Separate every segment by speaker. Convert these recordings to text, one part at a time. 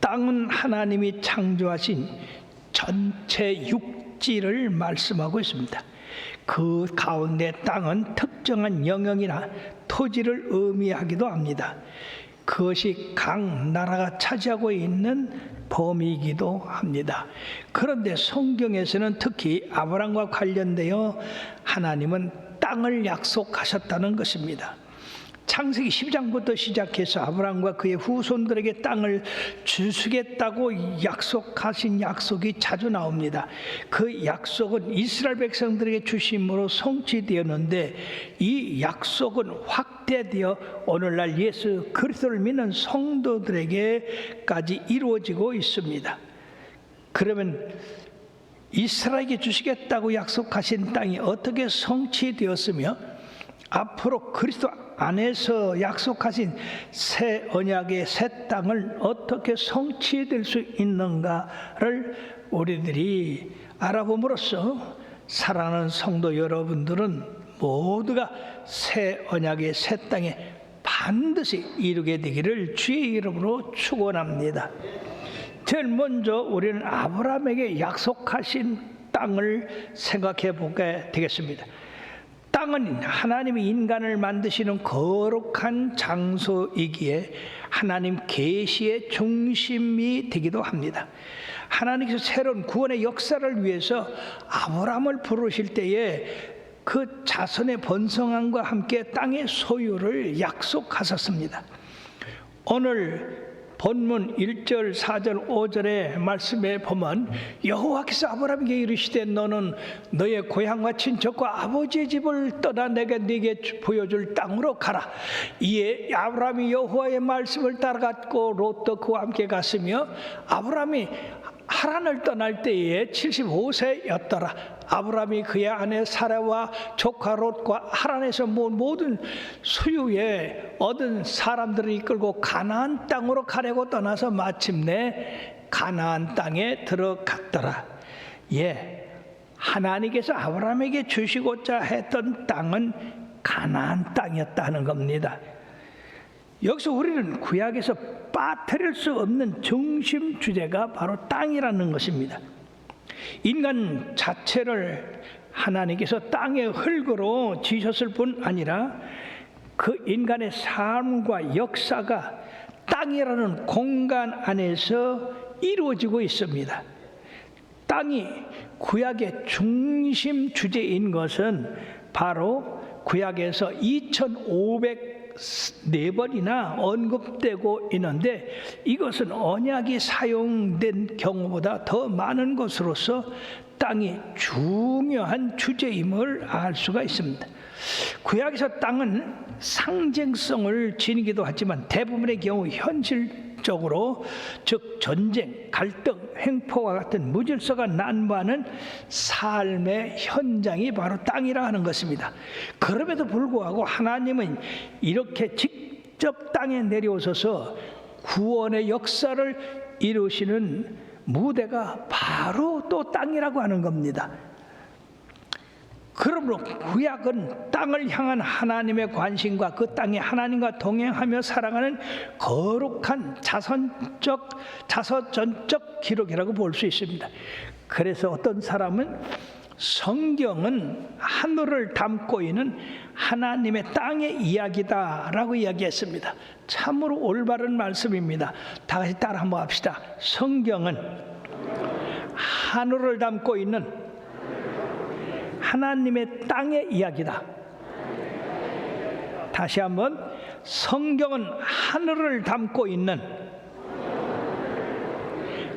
Speaker 1: 땅은 하나님이 창조하신 전체 육지를 말씀하고 있습니다. 그 가운데 땅은 특정한 영역이나 토지를 의미하기도 합니다. 그것이 각 나라가 차지하고 있는 범위이기도 합니다. 그런데 성경에서는 특히 아브라함과 관련되어 하나님은 땅을 약속하셨다는 것입니다. 창세기 10장부터 시작해서 아브라함과 그의 후손들에게 땅을 주시겠다고 약속하신 약속이 자주 나옵니다. 그 약속은 이스라엘 백성들에게 주심으로 성취되었는데 이 약속은 확대되어 오늘날 예수 그리스도를 믿는 성도들에게까지 이루어지고 있습니다. 그러면 이스라엘에게 주시겠다고 약속하신 땅이 어떻게 성취되었으며 앞으로 그리스도 안에서 약속하신 새 언약의 새 땅을 어떻게 성취될 수 있는가를 우리들이 알아봄으로써 사랑하는 성도 여러분들은 모두가 새 언약의 새 땅에 반드시 이루게 되기를 주의 이름으로 축원합니다. 제일 먼저 우리는 아브라함에게 약속하신 땅을 생각해 보게 되겠습니다. 땅은 하나님이 인간을 만드시는 거룩한 장소이기에 하나님 계시의 중심이 되기도 합니다. 하나님께서 새로운 구원의 역사를 위해서 아브라함을 부르실 때에 그 자손의 번성함과 함께 땅의 소유를 약속하셨습니다. 오늘 본문 1절, 4절, 5절의 말씀에 보면 여호와께서 아브라함에게 이르시되 너는 너의 고향과 친척과 아버지의 집을 떠나 내가 네게 보여줄 땅으로 가라. 이에 아브라함이 여호와의 말씀을 따라갔고 롯도 그와 함께 갔으며 아브라함이 하란을 떠날 때에 75세였더라. 아브라함이 그의 아내 사라와 조카 롯과 하란에서 모든 소유에 얻은 사람들을 이끌고 가나안 땅으로 가려고 떠나서 마침내 가나안 땅에 들어갔더라. 하나님께서 아브라함에게 주시고자 했던 땅은 가나안 땅이었다는 겁니다. 여기서 우리는 구약에서 빠뜨릴 수 없는 중심 주제가 바로 땅이라는 것입니다. 인간 자체를 하나님께서 땅의 흙으로 지으셨을 뿐 아니라 그 인간의 삶과 역사가 땅이라는 공간 안에서 이루어지고 있습니다. 땅이 구약의 중심 주제인 것은 바로 구약에서 2504번이나 언급되고 있는데 이것은 언약이 사용된 경우보다 더 많은 것으로서 땅이 중요한 주제임을 알 수가 있습니다. 구약에서 땅은 상징성을 지니기도 하지만 대부분의 경우 현실적으로 즉 전쟁, 갈등, 횡포와 같은 무질서가 난무하는 삶의 현장이 바로 땅이라 하는 것입니다. 그럼에도 불구하고 하나님은 이렇게 직접 땅에 내려오셔서 구원의 역사를 이루시는 무대가 바로 또 땅이라고 하는 겁니다. 그러므로 구약은 땅을 향한 하나님의 관심과 그 땅에 하나님과 동행하며 살아가는 거룩한 자서전적 기록이라고 볼 수 있습니다. 그래서 어떤 사람은 성경은 하늘을 담고 있는 하나님의 땅의 이야기다라고 이야기했습니다. 참으로 올바른 말씀입니다. 다 같이 따라 한번 합시다. 성경은 하늘을 담고 있는 하나님의 땅의 이야기다. 다시 한번, 성경은 하늘을 담고 있는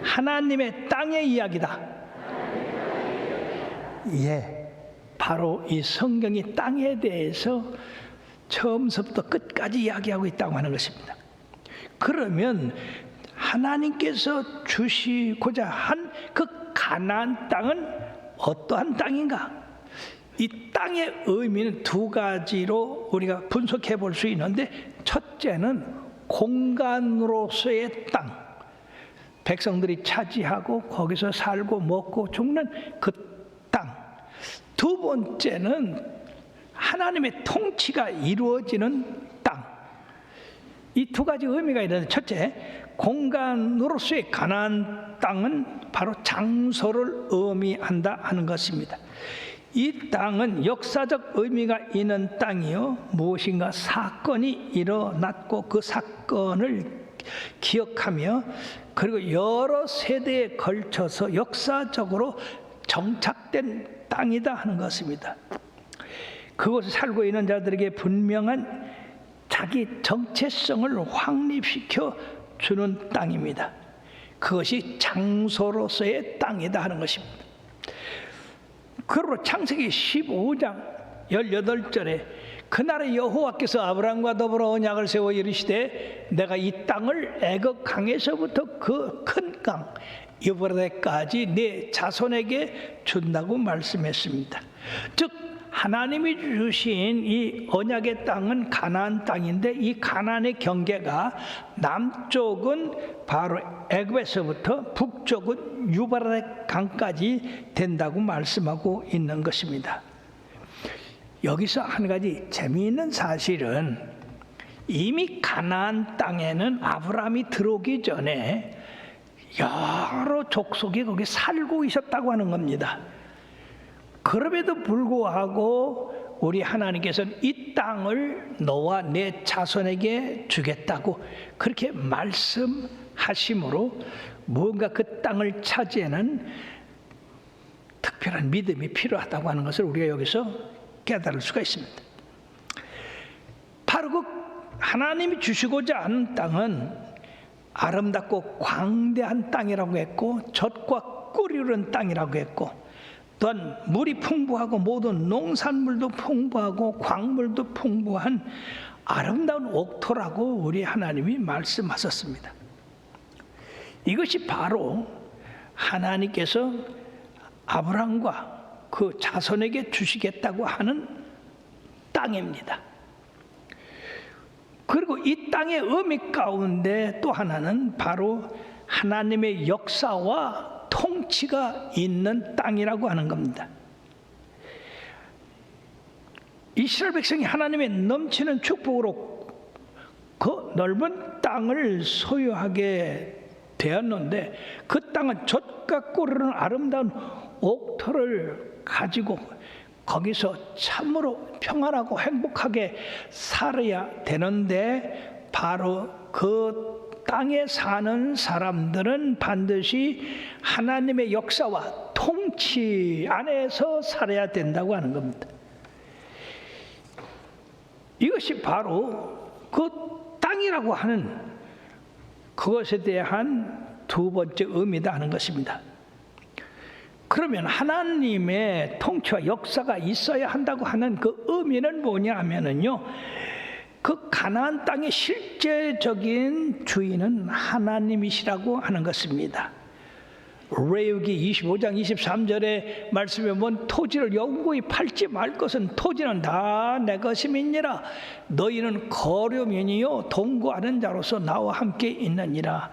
Speaker 1: 하나님의 땅의 이야기다. 바로 이 성경이 땅에 대해서 처음부터 끝까지 이야기하고 있다고 하는 것입니다. 그러면 하나님께서 주시고자 한 그 가나안 땅은 어떠한 땅인가? 이 땅의 의미는 두 가지로 우리가 분석해 볼 수 있는데, 첫째는 공간으로서의 땅, 백성들이 차지하고 거기서 살고 먹고 죽는 그 땅. 두 번째는 하나님의 통치가 이루어지는 땅. 이 두 가지 의미가 있는데, 첫째, 공간으로서의 가나안 땅은 바로 장소를 의미한다 하는 것입니다. 이 땅은 역사적 의미가 있는 땅이요, 무엇인가 사건이 일어났고 그 사건을 기억하며 그리고 여러 세대에 걸쳐서 역사적으로 정착된 땅이다 하는 것입니다. 그곳에 살고 있는 자들에게 분명한 자기 정체성을 확립시켜 주는 땅입니다. 그것이 장소로서의 땅이다 하는 것입니다. 그러므로 창세기 15장 18절에 그날에 여호와께서 아브라함과 더불어 언약을 세워 이르시되 내가 이 땅을 애굽 강에서부터 그 큰 강 유브라데까지 네 자손에게 준다고 말씀했습니다. 즉 하나님이 주신 이 언약의 땅은 가나안 땅인데, 이 가나안의 경계가 남쪽은 바로 애굽에서부터 북쪽은 유브라데 강까지 된다고 말씀하고 있는 것입니다. 여기서 한 가지 재미있는 사실은, 이미 가나안 땅에는 아브라함이 들어오기 전에 여러 족속이 거기 살고 있었다고 하는 겁니다. 그럼에도 불구하고 우리 하나님께서는 이 땅을 너와 내 자손에게 주겠다고 그렇게 말씀하심으로 뭔가 그 땅을 차지하는 특별한 믿음이 필요하다고 하는 것을 우리가 여기서 깨달을 수가 있습니다. 바로 그 하나님이 주시고자 하는 땅은 아름답고 광대한 땅이라고 했고, 젖과 꿀이 흐르는 땅이라고 했고, 또한 물이 풍부하고 모든 농산물도 풍부하고 광물도 풍부한 아름다운 옥토라고 우리 하나님이 말씀하셨습니다. 이것이 바로 하나님께서 아브라함과 그 자손에게 주시겠다고 하는 땅입니다. 그리고 이 땅의 의미 가운데 또 하나는 바로 하나님의 역사와 통치가 있는 땅이라고 하는 겁니다. 이스라엘 백성이 하나님의 넘치는 축복으로 그 넓은 땅을 소유하게 되었는데, 그 땅은 젖과 꿀을 아름다운 옥토를 가지고 거기서 참으로 평안하고 행복하게 살아야 되는데, 바로 그 땅에 사는 사람들은 반드시 하나님의 역사와 통치 안에서 살아야 된다고 하는 겁니다. 이것이 바로 그 땅이라고 하는 그것에 대한 두 번째 의미다 하는 것입니다. 그러면 하나님의 통치와 역사가 있어야 한다고 하는 그 의미는 뭐냐 하면은요, 그 가나안 땅의 실제적인 주인은 하나님이시라고 하는 것입니다. 레위기 25장 23절에 말씀에 보면 토지를 영구히 팔지 말 것은 토지는 다 내 것임이니라. 너희는 거류민이요 동거하는 자로서 나와 함께 있느니라.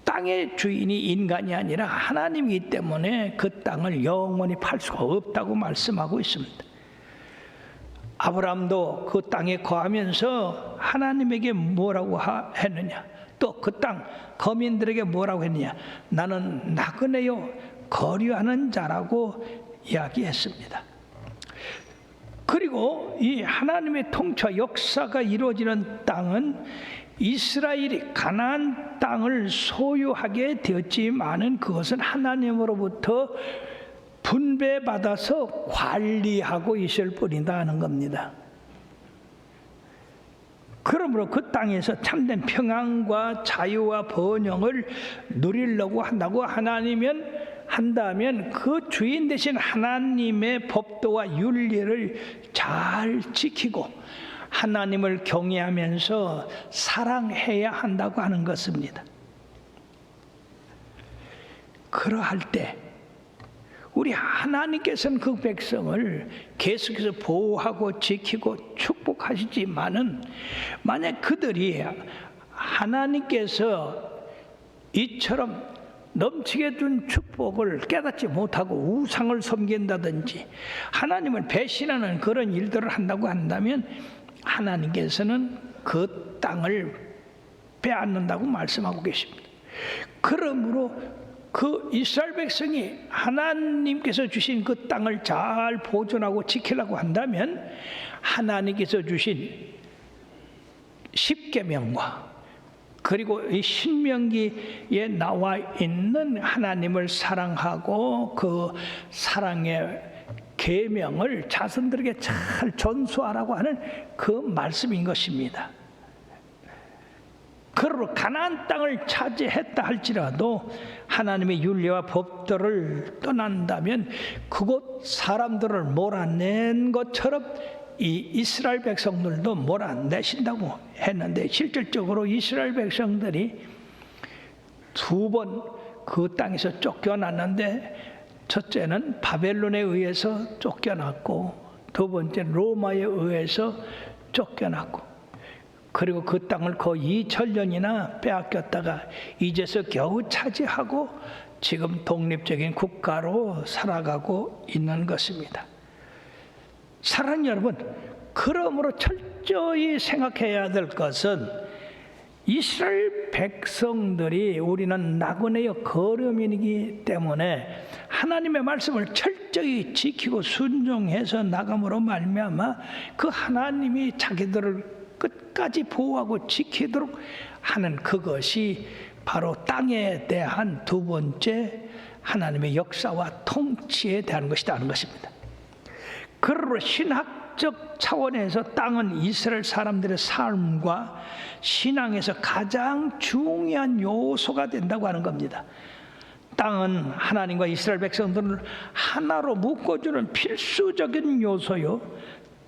Speaker 1: 땅의 주인이 인간이 아니라 하나님이기 때문에 그 땅을 영원히 팔 수가 없다고 말씀하고 있습니다. 아브라함도 그 땅에 거하면서 하나님에게 뭐라고 했느냐? 또 그 땅 거민들에게 뭐라고 했느냐? 나는 나그네요 거류하는 자라고 이야기했습니다. 그리고 이 하나님의 통치와 역사가 이루어지는 땅은 이스라엘이 가나안 땅을 소유하게 되었지만은 그것은 하나님으로부터 분배받아서 관리하고 있을 뿐이다 하는 겁니다. 그러므로 그 땅에서 참된 평안과 자유와 번영을 누리려고 한다면 그 주인 되신 하나님의 법도와 윤리를 잘 지키고 하나님을 경외하면서 사랑해야 한다고 하는 것입니다. 그러할 때 우리 하나님께서는 그 백성을 계속해서 보호하고 지키고 축복하시지만은, 만약 그들이 하나님께서 이처럼 넘치게 준 축복을 깨닫지 못하고 우상을 섬긴다든지 하나님을 배신하는 그런 일들을 한다고 한다면 하나님께서는 그 땅을 빼앗는다고 말씀하고 계십니다. 그러므로 그 이스라엘 백성이 하나님께서 주신 그 땅을 잘 보존하고 지키려고 한다면 하나님께서 주신 십계명과 그리고 이 신명기에 나와 있는 하나님을 사랑하고 그 사랑의 계명을 자손들에게 잘 전수하라고 하는 그 말씀인 것입니다. 그러므로 가나안 땅을 차지했다 할지라도 하나님의 윤리와 법도를 떠난다면 그곳 사람들을 몰아낸 것처럼 이 이스라엘 백성들도 몰아내신다고 했는데, 실질적으로 이스라엘 백성들이 두 번 그 땅에서 쫓겨났는데, 첫째는 바벨론에 의해서 쫓겨났고 두 번째 로마에 의해서 쫓겨났고, 그리고 그 땅을 거의 2000년이나 빼앗겼다가 이제서 겨우 차지하고 지금 독립적인 국가로 살아가고 있는 것입니다. 사랑하는 여러분, 그러므로 철저히 생각해야 될 것은 이스라엘 백성들이 우리는 나그네여 거류민이기 때문에 하나님의 말씀을 철저히 지키고 순종해서 나감으로 말미암아 그 하나님이 자기들을 끝까지 보호하고 지키도록 하는 그것이 바로 땅에 대한 두 번째 하나님의 역사와 통치에 대한 것이라는 것입니다. 그러므로 신학적 차원에서 땅은 이스라엘 사람들의 삶과 신앙에서 가장 중요한 요소가 된다고 하는 겁니다. 땅은 하나님과 이스라엘 백성들을 하나로 묶어주는 필수적인 요소요,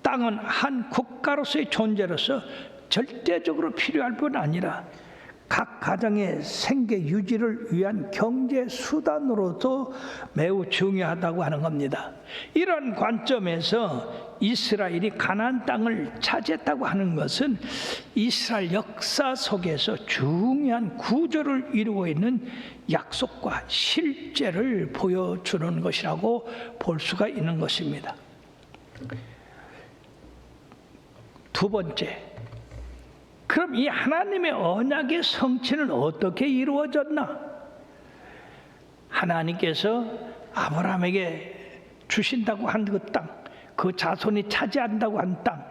Speaker 1: 땅은 한 국가로서의 존재로서 절대적으로 필요할 뿐 아니라 각 가정의 생계 유지를 위한 경제 수단으로도 매우 중요하다고 하는 겁니다. 이런 관점에서 이스라엘이 가나안 땅을 차지했다고 하는 것은 이스라엘 역사 속에서 중요한 구조를 이루고 있는 약속과 실제를 보여주는 것이라고 볼 수가 있는 것입니다. 두 번째, 그럼 이 하나님의 언약의 성취는 어떻게 이루어졌나? 하나님께서 아브라함에게 주신다고 한 그 땅, 그 자손이 차지한다고 한 땅,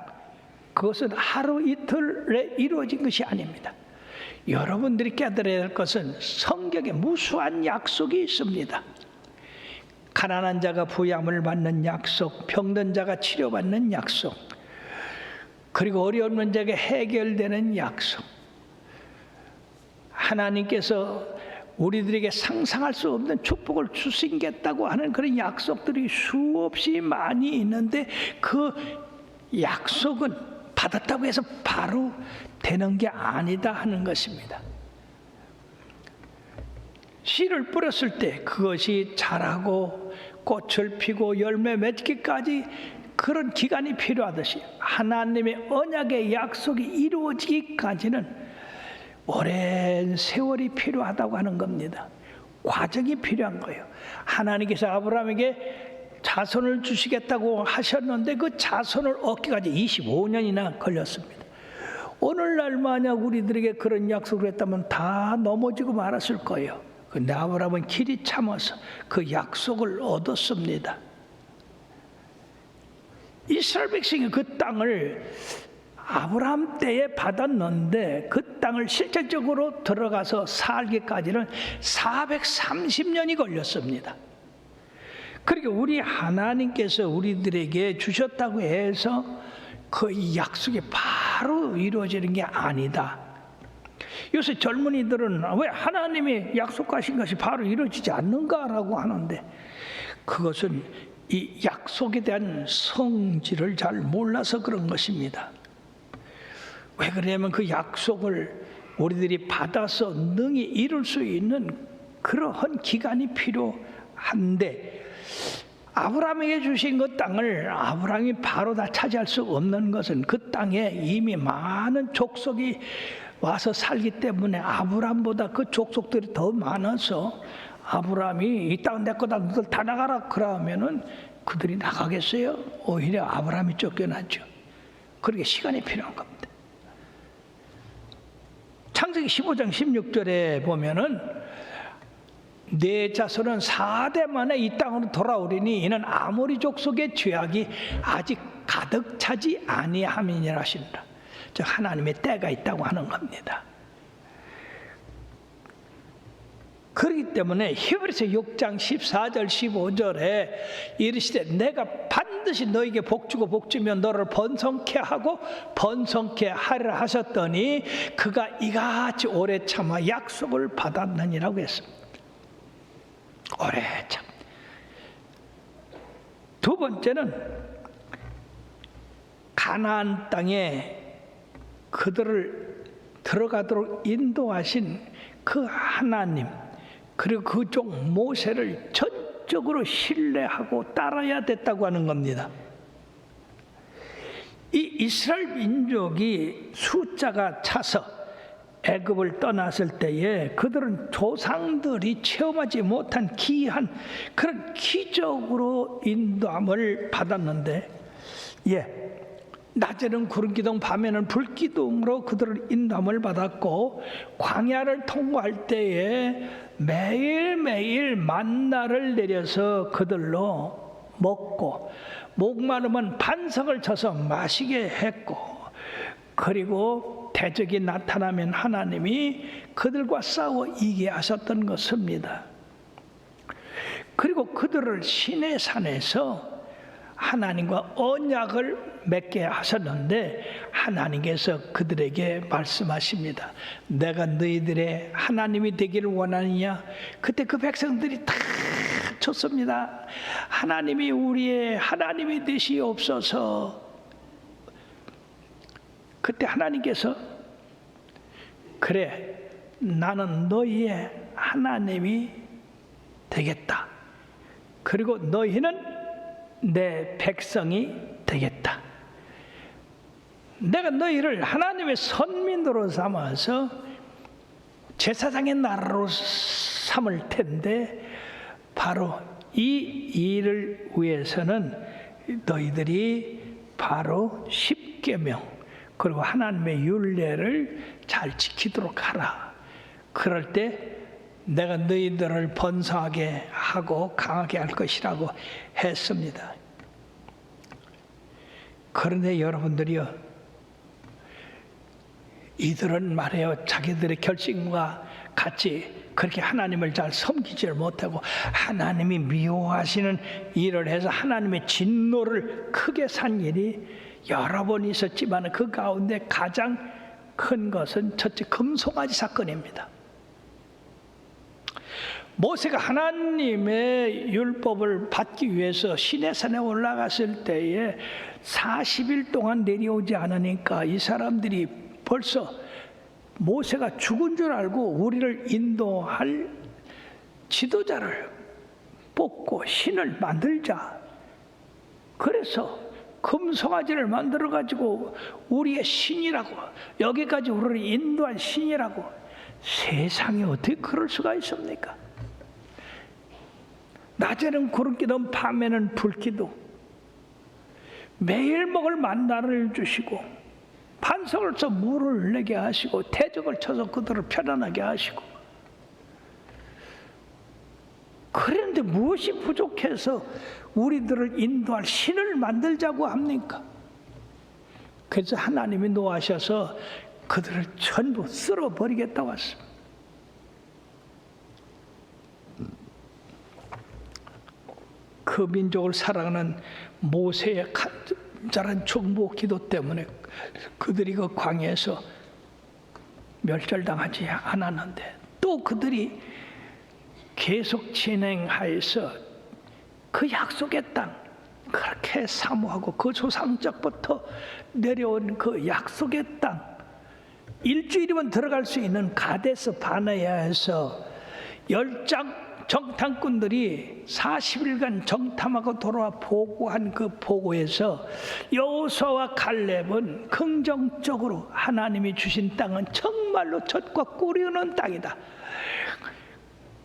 Speaker 1: 그것은 하루 이틀에 이루어진 것이 아닙니다. 여러분들이 깨달아야 할 것은 성경에 무수한 약속이 있습니다. 가난한 자가 부양을 받는 약속, 병든 자가 치료받는 약속, 그리고 어려운 문제가 해결되는 약속, 하나님께서 우리들에게 상상할 수 없는 축복을 주시겠다고 하는 그런 약속들이 수없이 많이 있는데, 그 약속은 받았다고 해서 바로 되는 게 아니다 하는 것입니다. 씨를 뿌렸을 때 그것이 자라고 꽃을 피고 열매 맺기까지 그런 기간이 필요하듯이 하나님의 언약의 약속이 이루어지기까지는 오랜 세월이 필요하다고 하는 겁니다. 과정이 필요한 거예요. 하나님께서 아브라함에게 자손을 주시겠다고 하셨는데 그 자손을 얻기까지 25년이나 걸렸습니다. 오늘날 만약 우리들에게 그런 약속을 했다면 다 넘어지고 말았을 거예요. 근데 아브라함은 길이 참아서 그 약속을 얻었습니다. 이스라엘 백성이 그 땅을 아브라함 때에 받았는데 그 땅을 실질적으로 들어가서 살기까지는 430년이 걸렸습니다. 그리고 우리 하나님께서 우리들에게 주셨다고 해서 그 약속이 바로 이루어지는 게 아니다. 요새 젊은이들은 왜 하나님이 약속하신 것이 바로 이루어지지 않는가라고 하는데, 그것은 이 약속에 대한 성질을 잘 몰라서 그런 것입니다. 왜 그러냐면 그 약속을 우리들이 받아서 능히 이룰 수 있는 그러한 기간이 필요한데, 아브라함에게 주신 그 땅을 아브라함이 바로 다 차지할 수 없는 것은 그 땅에 이미 많은 족속이 와서 살기 때문에 아브라함보다 그 족속들이 더 많아서 아브라함이 이 땅은 내 거다, 너들 다 나가라 그러면은 그들이 나가겠어요? 오히려 아브라함이 쫓겨났죠. 그러게 시간이 필요한 겁니다. 창세기 15장 16절에 보면은 내 자손은 4대 만에 이 땅으로 돌아오리니 이는 아모리 족속의 죄악이 아직 가득 차지 아니함이니라 하신다. 즉 하나님의 때가 있다고 하는 겁니다. 그렇기 때문에 히브리서 6장 14절 15절에 이르시되 내가 반드시 너에게 복주고 복주면 너를 번성케 하고 번성케 하리라 하셨더니 그가 이같이 오래 참아 약속을 받았느니라고 했습니다. 오래 참. 두 번째는 가나안 땅에 그들을 들어가도록 인도하신 그 하나님, 그리고 그 종 모세를 전적으로 신뢰하고 따라야 됐다고 하는 겁니다. 이 이스라엘 민족이 숫자가 차서 애굽을 떠났을 때에 그들은 조상들이 체험하지 못한 기이한 그런 기적으로 인도함을 받았는데, 낮에는 구름기둥, 밤에는 불기둥으로 그들을 인도함을 받았고, 광야를 통과할 때에 매일매일 만나를 내려서 그들로 먹고, 목마르면 반석을 쳐서 마시게 했고, 그리고 대적이 나타나면 하나님이 그들과 싸워 이기게 하셨던 것입니다. 그리고 그들을 시내 산에서 하나님과 언약을 맺게 하셨는데 하나님께서 그들에게 말씀하십니다. 내가 너희들의 하나님이 되기를 원하느냐? 그때 그 백성들이 다 쳤습니다. 하나님이 우리의 하나님이 되시옵소서. 그때 하나님께서 그래, 나는 너희의 하나님이 되겠다. 그리고 너희는 내 백성이 되겠다. 내가 너희를 하나님의 선민으로 삼아서 제사장의 나라로 삼을 텐데 바로 이 일을 위해서는 너희들이 바로 십계명 그리고 하나님의 율례를 잘 지키도록 하라. 그럴 때 내가 너희들을 번성하게 하고 강하게 할 것이라고 했습니다. 그런데 여러분들이요, 이들은 말해요, 자기들의 결심과 같이 그렇게 하나님을 잘 섬기지를 못하고 하나님이 미워하시는 일을 해서 하나님의 진노를 크게 산 일이 여러 번 있었지만 그 가운데 가장 큰 것은 첫째 금송아지 사건입니다. 모세가 하나님의 율법을 받기 위해서 시내산에 올라갔을 때에 40일 동안 내려오지 않으니까 이 사람들이 벌써 모세가 죽은 줄 알고 우리를 인도할 지도자를 뽑고 신을 만들자. 그래서 금송아지를 만들어 가지고 우리의 신이라고, 여기까지 우리를 인도한 신이라고. 세상에 어떻게 그럴 수가 있습니까? 낮에는 구름기둥, 밤에는 불기둥, 매일 먹을 만나를 주시고 반석을 쳐 물을 내게 하시고 대적을 쳐서 그들을 편안하게 하시고, 그런데 무엇이 부족해서 우리들을 인도할 신을 만들자고 합니까? 그래서 하나님이 노하셔서 그들을 전부 쓸어버리겠다고 했습니다. 그 민족을 사랑하는 모세의 간절한 중보 기도 때문에 그들이 그 광야에서 멸절당하지 않았는데, 또 그들이 계속 진행하여서 그 약속의 땅, 그렇게 사모하고 그 조상적부터 내려온 그 약속의 땅, 일주일이면 들어갈 수 있는 가데스 바네아에서 10장 정탐꾼들이 40일간 정탐하고 돌아와 보고한 그 보고에서 여호수아와 갈렙은 긍정적으로 하나님이 주신 땅은 정말로 젖과 꿀이 흐르는 땅이다.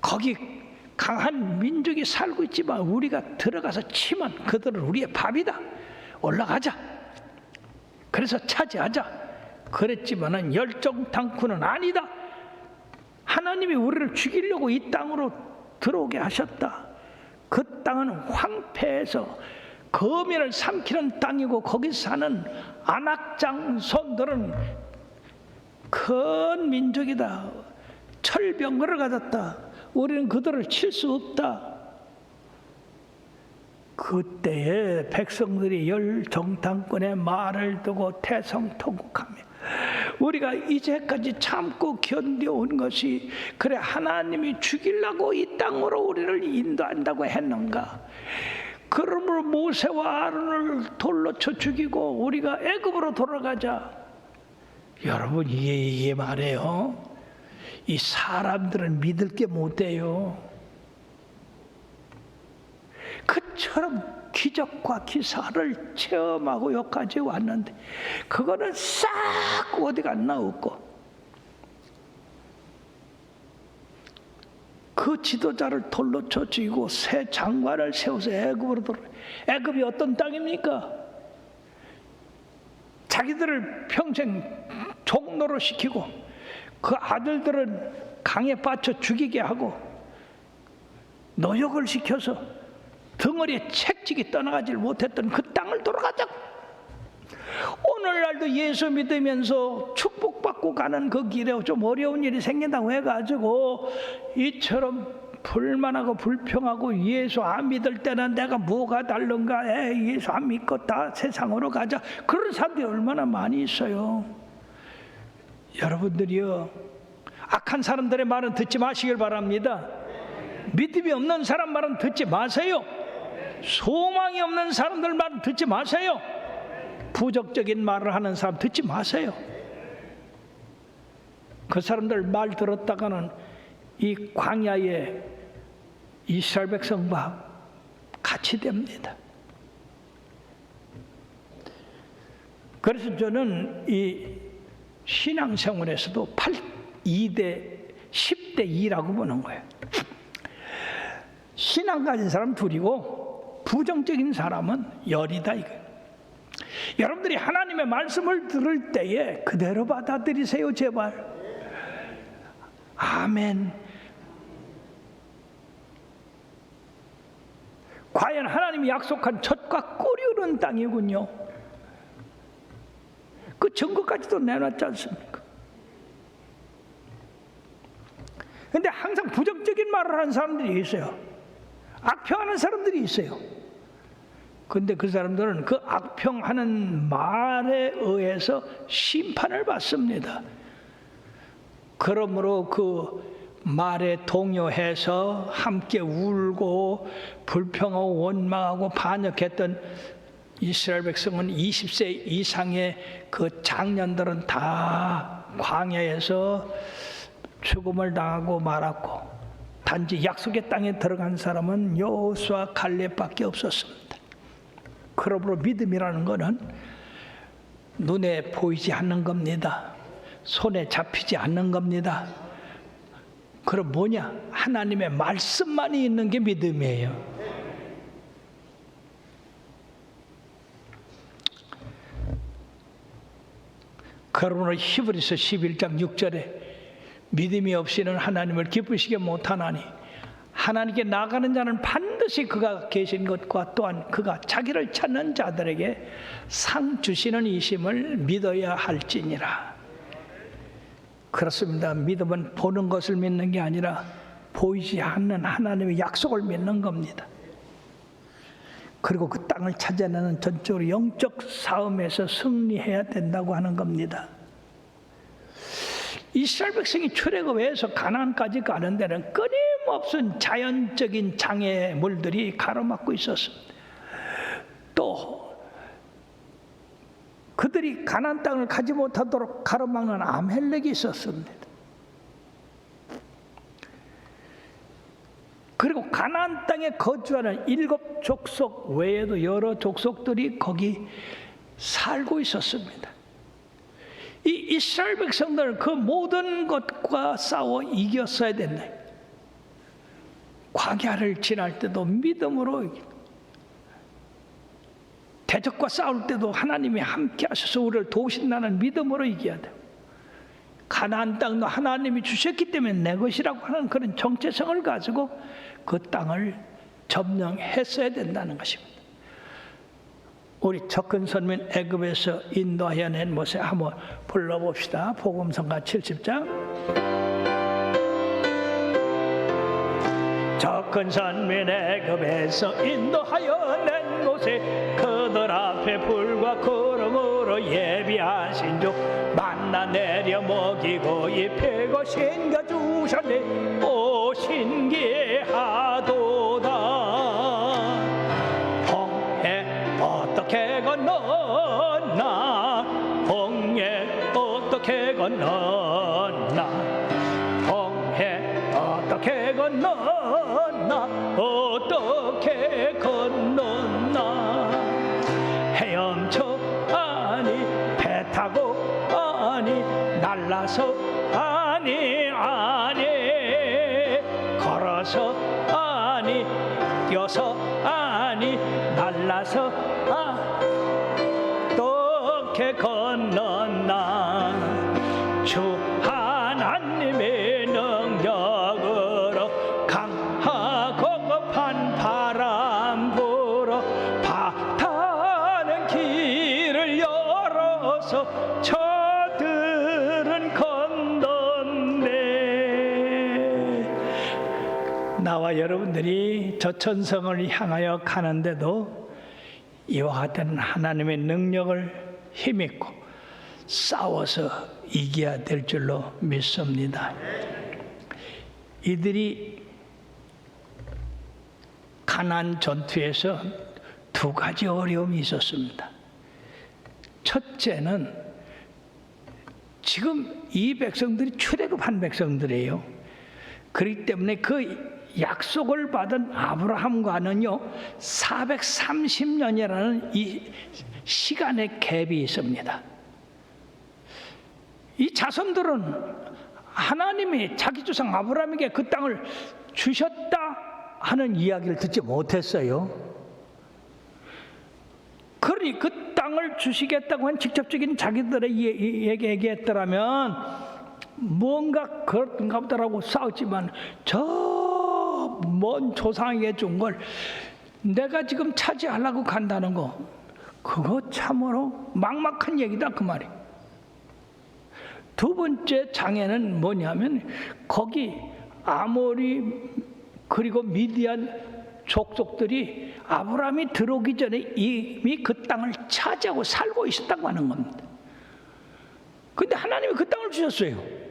Speaker 1: 거기 강한 민족이 살고 있지만 우리가 들어가서 치면 그들은 우리의 밥이다. 올라가자. 그래서 차지하자. 그랬지만은 열정탐구는 아니다. 하나님이 우리를 죽이려고 이 땅으로 들어오게 하셨다. 그 땅은 황폐해서 거민을 삼키는 땅이고 거기 사는 안악장손들은 큰 민족이다. 철병거를 가졌다. 우리는 그들을 칠 수 없다. 그때에 백성들이 열정탐꾼의 말을 두고 태성통곡하며 우리가 이제까지 참고 견뎌온 것이 그래 하나님이 죽이려고 이 땅으로 우리를 인도한다고 했는가? 그러므로 모세와 아론을 돌로 쳐 죽이고 우리가 애굽으로 돌아가자. 여러분 이게 말이에요. 이 사람들은 믿을 게 못 돼요. 그처럼 기적과 기사를 체험하고 여기까지 왔는데 그거는 싹 어디가 안 나왔고 그 지도자를 돌로 쳐 죽이고 새 장관을 세워서 애굽으로 돌아. 애굽이 어떤 땅입니까? 자기들을 평생 종노로 시키고 그 아들들은 강에 빠져 죽이게 하고 노역을 시켜서 덩어리에 채찍이 떠나가질 못했던 그 땅을 돌아가자고. 오늘날도 예수 믿으면서 축복받고 가는 그 길에 좀 어려운 일이 생긴다고 해가지고 이처럼 불만하고 불평하고 예수 안 믿을 때는 내가 뭐가 다른가, 예수 안 믿고 다 세상으로 가자, 그런 사람들이 얼마나 많이 있어요. 여러분들이요, 악한 사람들의 말은 듣지 마시길 바랍니다. 믿음이 없는 사람 말은 듣지 마세요. 소망이 없는 사람들 말은 듣지 마세요. 부정적인 말을 하는 사람 듣지 마세요. 그 사람들 말 들었다가는 이 광야의 이스라엘 백성과 같이 됩니다. 그래서 저는 이 신앙생활에서도 2대 10대 2라고 보는 거예요. 신앙 가진 사람 둘이고 부정적인 사람은 열이다 이거예요. 여러분들이 하나님의 말씀을 들을 때에 그대로 받아들이세요, 제발. 아멘. 과연 하나님이 약속한 젖과 꿀이 흐르는 땅이군요. 그 증거까지도 내놨지 않습니까? 그런데 항상 부정적인 말을 하는 사람들이 있어요. 악평하는 사람들이 있어요. 근데 그 사람들은 그 악평하는 말에 의해서 심판을 받습니다. 그러므로 그 말에 동요해서 함께 울고 불평하고 원망하고 반역했던 이스라엘 백성은 20세 이상의 그 장년들은 다 광야에서 죽음을 당하고 말았고 단지 약속의 땅에 들어간 사람은 여호수아 갈렙밖에 없었습니다. 그러므로 믿음이라는 것은 눈에 보이지 않는 겁니다. 손에 잡히지 않는 겁니다. 그럼 뭐냐? 하나님의 말씀만이 있는 게 믿음이에요. 그러므로 히브리서 11장 6절에 믿음이 없이는 하나님을 기쁘시게 못하나니 하나님께 나가는 자는 반드시 그가 계신 것과 또한 그가 자기를 찾는 자들에게 상 주시는 이심을 믿어야 할지니라. 그렇습니다. 믿음은 보는 것을 믿는 게 아니라 보이지 않는 하나님의 약속을 믿는 겁니다. 그리고 그 땅을 찾아내는 전적으로 영적 싸움에서 승리해야 된다고 하는 겁니다. 이스라엘 백성이 출애굽해서 가나안까지 가는 데는 끊임없는 자연적인 장애물들이 가로막고 있었습니다. 또 그들이 가나안 땅을 가지 못하도록 가로막는 아말렉이 있었습니다. 그리고 가나안 땅에 거주하는 7족속 외에도 여러 족속들이 거기 살고 있었습니다. 이 이스라엘 백성들 그 모든 것과 싸워 이겼어야 됐네. 광야를 지날 때도 믿음으로 대적과 싸울 때도 하나님이 함께 하셔서 우리를 도우신다는 믿음으로 이겨야 돼요. 가나안 땅도 하나님이 주셨기 때문에 내 것이라고 하는 그런 정체성을 가지고 그 땅을 점령했어야 된다는 것입니다. 우리 접근 선민 애굽에서 인도하여 낸 모세 한번 불러봅시다. 복음성가 70장. 접근 선민 애굽에서 인도하여 낸 모세, 그들 앞에 불과 구름으로 예비하신 주 만나 내려 먹이고 입히고 신겨주셨네. 오 신기하도다. 홍해 어떻게 건너나, 홍해 어떻게 건너나, 홍해 어떻게 건너나, 어떻게 건너나. 헤엄쳐 아니 배 타고 아니 날라서 아니 걸어서 아니 뛰어서 아니 날라서 어떻게 건너나. 주 하나님의 능력으로 강하고 급한 바람 불어 바다는 길을 열어서 저들은 건넜네. 나와 여러분들이 저 천성을 향하여 가는데도 이와 같은 하나님의 능력을 힘입고 싸워서 이겨야 될 줄로 믿습니다. 이들이 가나안 전투에서 두 가지 어려움이 있었습니다. 첫째는 지금 이 백성들이 출애굽한 백성들이에요. 그렇기 때문에 그 약속을 받은 아브라함과는요 430년이라는 이 시간의 갭이 있습니다. 이 자손들은 하나님이 자기 조상 아브라함에게 그 땅을 주셨다 하는 이야기를 듣지 못했어요. 그러니 그 땅을 주시겠다고 한 직접적인 자기들의 얘기했더라면 뭔가 그런가 보다라고 싸웠지만 저 먼 조상에게 준 걸 내가 지금 차지하려고 간다는 거, 그거 참으로 막막한 얘기다 그 말이에요. 두 번째 장애는 뭐냐면 거기 아모리 그리고 미디안 족속들이 아브라함이 들어오기 전에 이미 그 땅을 차지하고 살고 있었다고 하는 겁니다. 근데 하나님이 그 땅을 주셨어요.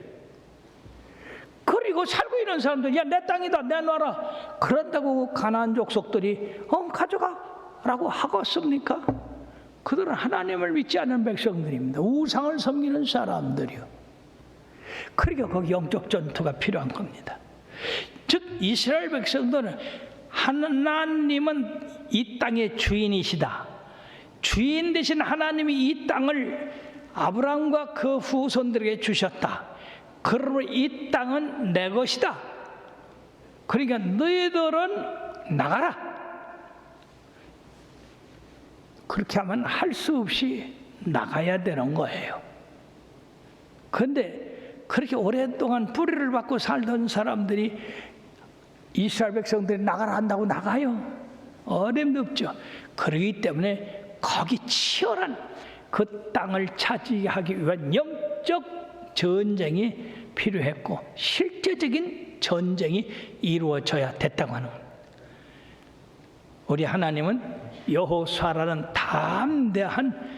Speaker 1: 그리고 살고 있는 사람들, 야 내 땅이다 내놔라, 그런다고 가나안 족속들이 가져가 라고 하겠습니까? 그들은 하나님을 믿지 않는 백성들입니다. 우상을 섬기는 사람들이요. 그러니까 거기 영적 전투가 필요한 겁니다. 즉 이스라엘 백성들은 하나님은 이 땅의 주인이시다, 주인 대신 하나님이 이 땅을 아브라함과 그 후손들에게 주셨다, 그러므로 이 땅은 내 것이다, 그러니까 너희들은 나가라. 그렇게 하면 할 수 없이 나가야 되는 거예요. 그런데 그렇게 오랫동안 뿌리를 받고 살던 사람들이 이스라엘 백성들이 나가라 한다고 나가요? 어림도 없죠. 그렇기 때문에 거기 치열한 그 땅을 차지하기 위한 영적 전쟁이 필요했고 실제적인 전쟁이 이루어져야 됐다고 하는 겁니다. 우리 하나님은 여호수아라는 담대한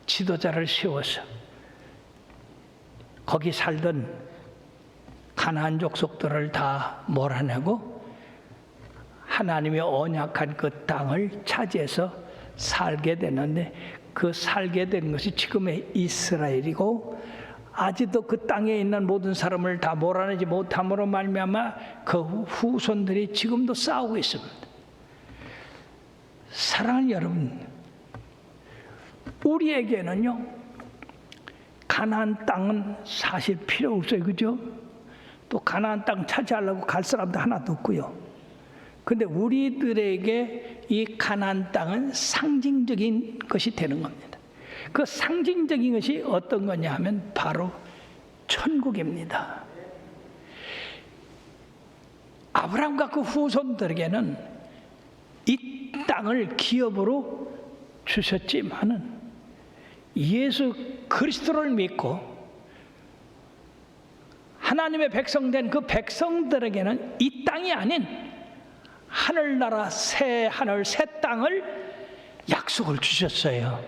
Speaker 1: 지도자를 세워서 거기 살던 가나안 족속들을 다 몰아내고 하나님의 언약한 그 땅을 차지해서 살게 됐는데, 그 살게 된 것이 지금의 이스라엘이고, 아직도 그 땅에 있는 모든 사람을 다 몰아내지 못함으로 말미암아 그 후손들이 지금도 싸우고 있습니다. 사랑하는 여러분, 우리에게는요 가나안 땅은 사실 필요 없어요. 그죠? 또 가나안 땅 차지하려고 갈 사람도 하나도 없고요. 근데 우리들에게 이 가나안 땅은 상징적인 것이 되는 겁니다. 그 상징적인 것이 어떤 거냐 하면 바로 천국입니다. 아브라함과 그 후손들에게는 이 땅을 기업으로 주셨지만은 예수 그리스도를 믿고 하나님의 백성된 그 백성들에게는 이 땅이 아닌 하늘나라 새 하늘 새 땅을 약속을 주셨어요.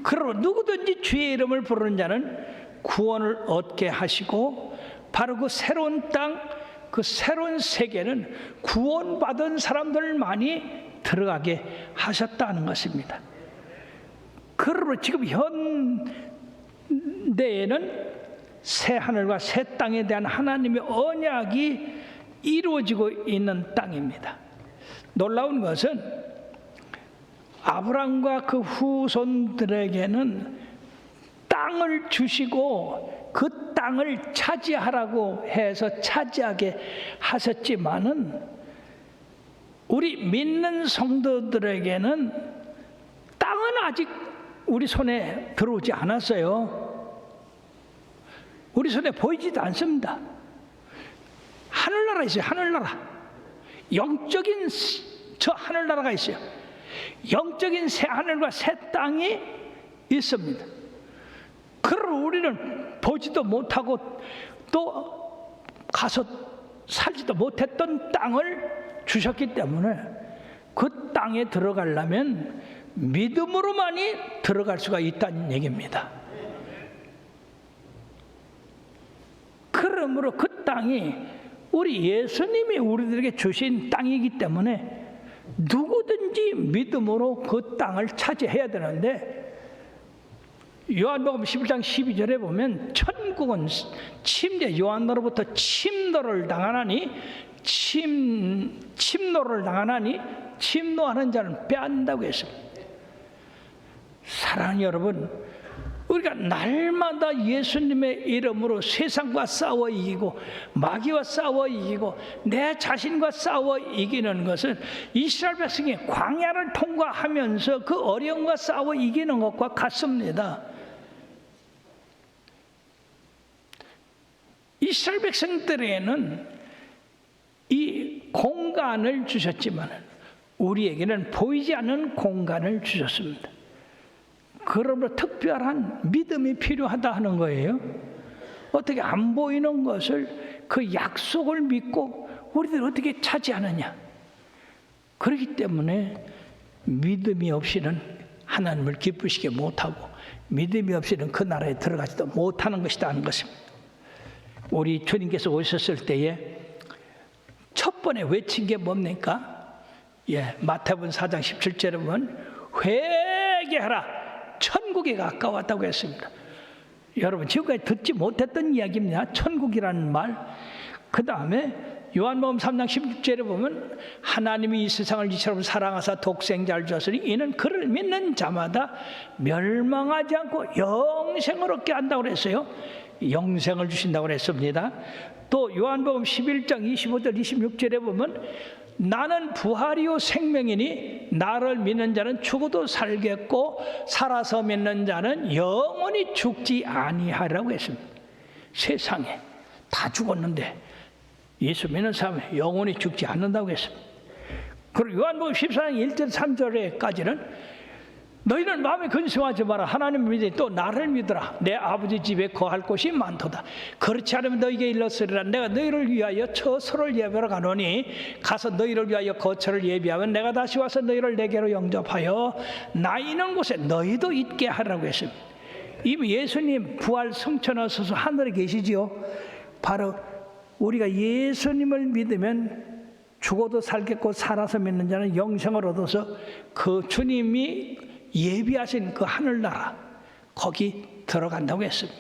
Speaker 1: 그러므로 누구든지 주의 이름을 부르는 자는 구원을 얻게 하시고 바로 그 새로운 땅, 그 새로운 세계는 구원받은 사람들만이 들어가게 하셨다는 것입니다. 그러므로 지금 현대에는 새 하늘과 새 땅에 대한 하나님의 언약이 이루어지고 있는 땅입니다. 놀라운 것은 아브라함과 그 후손들에게는 땅을 주시고 그 땅을 차지하라고 해서 차지하게 하셨지만은 우리 믿는 성도들에게는 땅은 아직 우리 손에 들어오지 않았어요. 우리 손에 보이지도 않습니다. 하늘나라 있어요. 하늘나라. 영적인 저 하늘나라가 있어요. 영적인 새 하늘과 새 땅이 있습니다. 그러나 우리는 보지도 못하고 또 가서 살지도 못했던 땅을 주셨기 때문에 그 땅에 들어가려면 믿음으로만이 들어갈 수가 있다는 얘기입니다. 그러므로 그 땅이 우리 예수님이 우리들에게 주신 땅이기 때문에 누구든지 믿음으로 그 땅을 차지해야 되는데 요한복음 11장 12절에 보면 천국은 침례 요한으로부터 침노를 당하나니 침노를 당하나니 침노하는 자는 빼앗는다고 했습니다. 사랑하는 여러분, 우리가 날마다 예수님의 이름으로 세상과 싸워 이기고 마귀와 싸워 이기고 내 자신과 싸워 이기는 것은 이스라엘 백성이 광야를 통과하면서 그 어려움과 싸워 이기는 것과 같습니다. 이스라엘 백성들에게는 이 공간을 주셨지만 우리에게는 보이지 않는 공간을 주셨습니다. 그러므로 특별한 믿음이 필요하다 하는 거예요. 어떻게 안 보이는 것을 그 약속을 믿고 우리들 어떻게 차지하느냐. 그렇기 때문에 믿음이 없이는 하나님을 기쁘시게 못하고 믿음이 없이는 그 나라에 들어가지도 못하는 것이다 하는 것입니다. 우리 주님께서 오셨을 때에 첫 번에 외친 게 뭡니까? 마태복음 4장 17절에 보면 회개하라. 천국이 가까웠다고 했습니다. 여러분 지금까지 듣지 못했던 이야기입니다. 천국이라는 말. 그 다음에 요한복음 3장 16절에 보면 하나님이 이 세상을 이처럼 사랑하사 독생자를 주었으니 이는 그를 믿는 자마다 멸망하지 않고 영생을 얻게 한다고 그랬어요. 영생을 주신다고 그랬습니다. 또 요한복음 11장 25절 26절에 보면 나는 부활이요 생명이니 나를 믿는 자는 죽어도 살겠고 살아서 믿는 자는 영원히 죽지 아니하리라고 했습니다. 세상에 다 죽었는데 예수 믿는 사람은 영원히 죽지 않는다고 했습니다. 그리고 요한복음 14장 1절 3절에까지는 너희는 마음에 근심하지 마라. 하나님을 믿으니 또 나를 믿으라. 내 아버지 집에 거할 곳이 많도다. 그렇지 않으면 너희에게 일렀으리라. 내가 너희를 위하여 처소를 예배하러 가노니 가서 너희를 위하여 거처를 예비하면 내가 다시 와서 너희를 내게로 영접하여 나 있는 곳에 너희도 있게 하라고 했습니다. 이미 예수님 부활 성천하셔서 하늘에 계시지요. 바로 우리가 예수님을 믿으면 죽어도 살겠고 살아서 믿는 자는 영생을 얻어서 그 주님이 예비하신 그 하늘나라 거기 들어간다고 했습니다.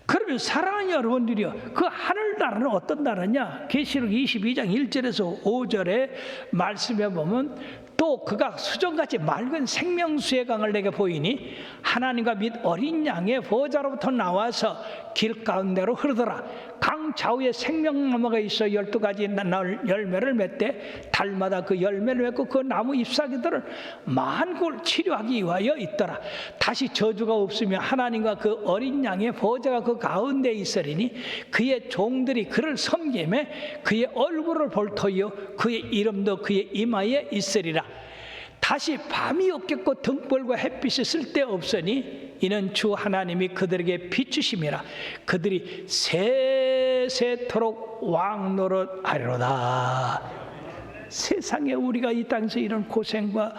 Speaker 1: 그러면 사랑하는 여러분들이요, 그 하늘나라는 어떤 나라냐? 계시록 22장 1절에서 5절에 말씀해 보면 또 그가 수정같이 맑은 생명수의 강을 내게 보이니 하나님과 및 어린 양의 보호자로부터 나와서 길 가운데로 흐르더라. 강 좌우에 생명나무가 있어 12가지 열매를 맺되 달마다 그 열매를 맺고 그 나무 잎사귀들을 만국을 치료하기 위하여 있더라. 다시 저주가 없으며 하나님과 그 어린 양의 보호자가 그 가운데 있으리니 그의 종들이 그를 섬기매 그의 얼굴을 볼 터이요 그의 이름도 그의 이마에 있으리라. 다시 밤이 없겠고 등불과 햇빛이 쓸데없으니 이는 주 하나님이 그들에게 비추심이라. 그들이 세세토록 왕노릇하리로다. 세상에 우리가 이 땅에서 이런 고생과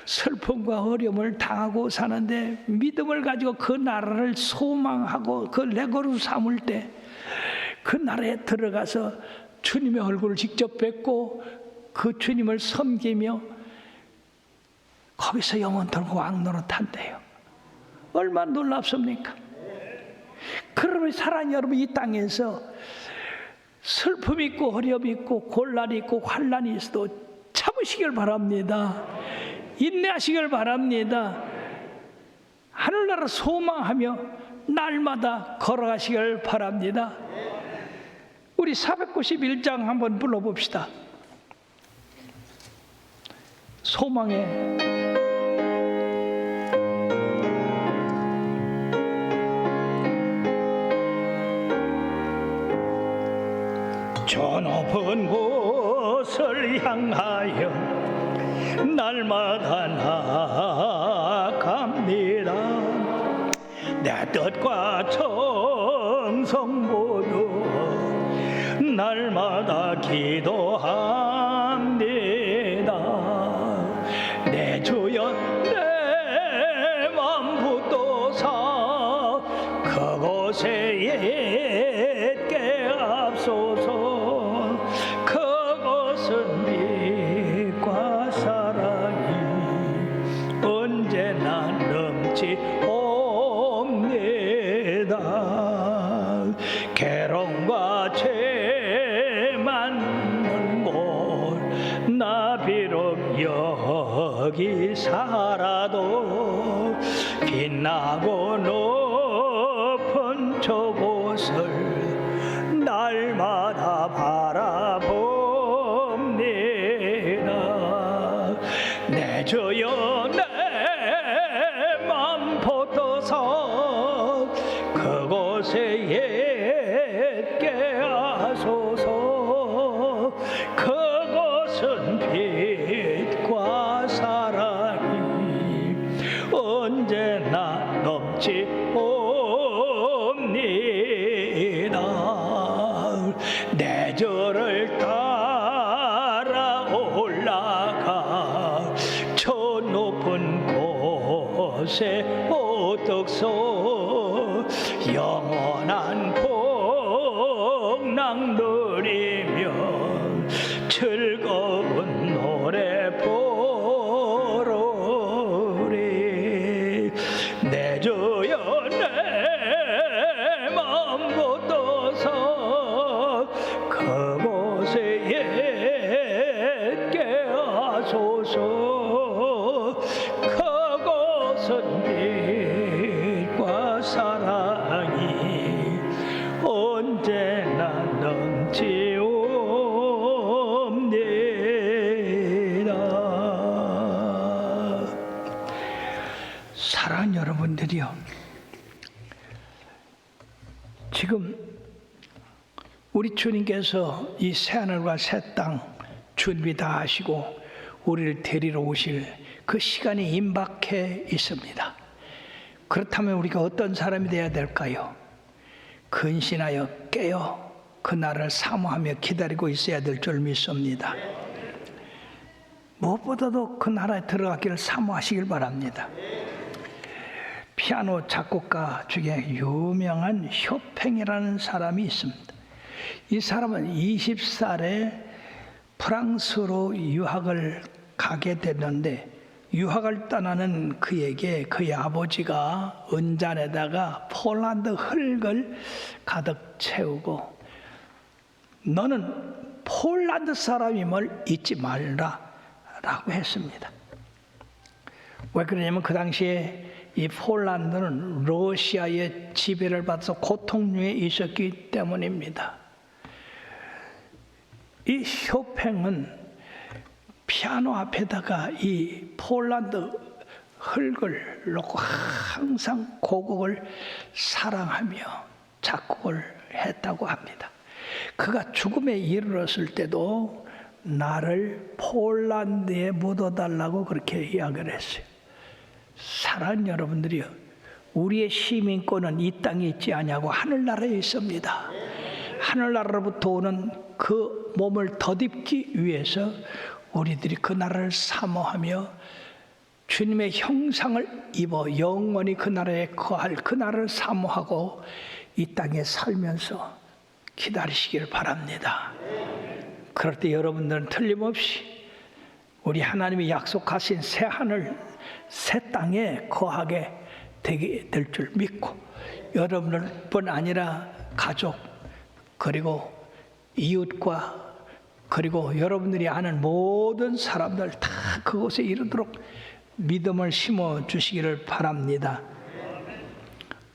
Speaker 1: 슬픔과 어려움을 당하고 사는데 믿음을 가지고 그 나라를 소망하고 그 레고로 삼을 때 그 나라에 들어가서 주님의 얼굴을 직접 뵙고 그 주님을 섬기며 거기서 영원토록 왕노릇한대요. 얼마나 놀랍습니까? 그러면 사랑하는 여러분, 이 땅에서 슬픔이 있고 어려움이 있고 곤란이 있고 환란이 있어도 참으시길 바랍니다. 인내하시길 바랍니다. 하늘나라 소망하며 날마다 걸어가시길 바랍니다. 우리 491장 한번 불러봅시다. 소망의 저 높은 곳을 향하여 날마다 나아갑니다. 내 뜻과 정성 모두 날마다 기도합니다. 내 주여 내 맘 붙도사 그곳에 있게 앞소서. 그것은 빛과 사랑이 언제나 넘치옵니다. 괴로움과 죄 많은 곳 나 비록 여기 살아도 빛나고 높은 저곳을 날마다 바라봅니다. 내 주여 내 맘 붙어서 그곳에 있게 하소서. 그곳은 빛과 사랑이 언제나 넘치옵니다. 내 저를 따라 올라가 저 높은 곳에 오뚝소 영원한 복락 누리며 즐거운 노래 부르리. 내 주여 내 맘 붙어서 그곳에 있게 하소서. 그곳은 빛과 사랑이 언제나 넘치옵니다. 사랑하는 여러분들이요, 지금 우리 주님께서 이 새하늘과 새 땅 준비 다 하시고 우리를 데리러 오실 그 시간이 임박해 있습니다. 그렇다면 우리가 어떤 사람이 되어야 될까요? 근신하여 깨어 그 날을 사모하며 기다리고 있어야 될 줄 믿습니다. 무엇보다도 그 나라에 들어가기를 사모하시길 바랍니다. 피아노 작곡가 중에 유명한 쇼팽이라는 사람이 있습니다. 이 사람은 20살에 프랑스로 유학을 가게 됐는데, 유학을 떠나는 그에게 그의 아버지가 은잔에다가 폴란드 흙을 가득 채우고, 너는 폴란드 사람임을 잊지 말라 라고 했습니다. 왜 그러냐면 그 당시에 이 폴란드는 러시아의 지배를 받아서 고통 중에 있었기 때문입니다. 이 쇼팽은 피아노 앞에다가 이 폴란드 흙을 놓고 항상 고국을 사랑하며 작곡을 했다고 합니다. 그가 죽음에 이르렀을 때도 나를 폴란드에 묻어달라고 그렇게 이야기를 했어요. 사랑하는 여러분들이요, 우리의 시민권은 이 땅에 있지 아니하고 하늘나라에 있습니다. 하늘나라로부터 오는 그 몸을 덧입기 위해서 우리들이 그 나라를 사모하며 주님의 형상을 입어 영원히 그 나라에 거할 그 나라를 사모하고 이 땅에 살면서 기다리시길 바랍니다. 그럴 때 여러분들은 틀림없이 우리 하나님이 약속하신 새 하늘 새 땅에 거하게 되게 될 줄 믿고, 여러분들뿐 아니라 가족 그리고 이웃과 그리고 여러분들이 아는 모든 사람들 다 그곳에 이르도록 믿음을 심어 주시기를 바랍니다.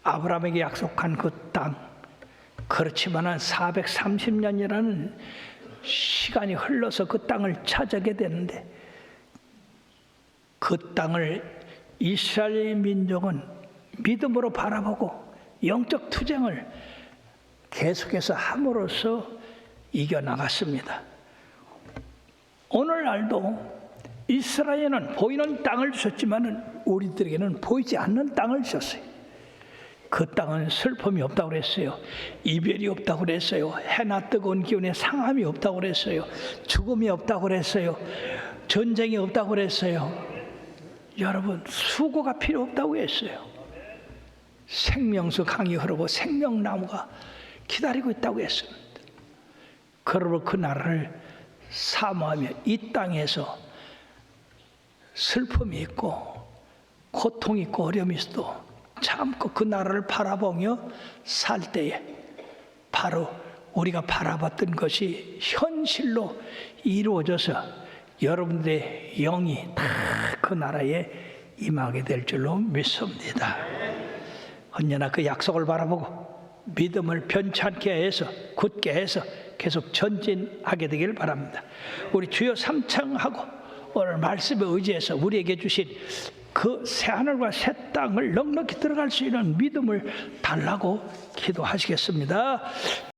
Speaker 1: 아브라함에게 약속한 그 땅, 그렇지만은 430년이라는 시간이 흘러서 그 땅을 차지하게 되는데, 그 땅을 이스라엘 민족은 믿음으로 바라보고 영적 투쟁을 계속해서 함으로써 이겨나갔습니다. 오늘날도 이스라엘은 보이는 땅을 주셨지만 우리들에게는 보이지 않는 땅을 주셨어요. 그 땅은 슬픔이 없다고 그랬어요. 이별이 없다고 그랬어요. 해나 뜨거운 기운에 상함이 없다고 그랬어요. 죽음이 없다고 그랬어요. 전쟁이 없다고 그랬어요. 여러분, 수고가 필요 없다고 했어요. 생명수 강이 흐르고 생명나무가 기다리고 있다고 했습니다. 그러므로 그 나라를 사모하며 이 땅에서 슬픔이 있고 고통이 있고 어려움이 있어도 참고 그 나라를 바라보며 살 때에 바로 우리가 바라봤던 것이 현실로 이루어져서 여러분들의 영이 다 그 나라에 임하게 될 줄로 믿습니다. 언제나 그 약속을 바라보고 믿음을 변찮게 해서 굳게 해서 계속 전진하게 되길 바랍니다. 우리 주여 삼창하고 오늘 말씀에 의지해서 우리에게 주신 그 새하늘과 새 땅을 넉넉히 들어갈 수 있는 믿음을 달라고 기도하시겠습니다.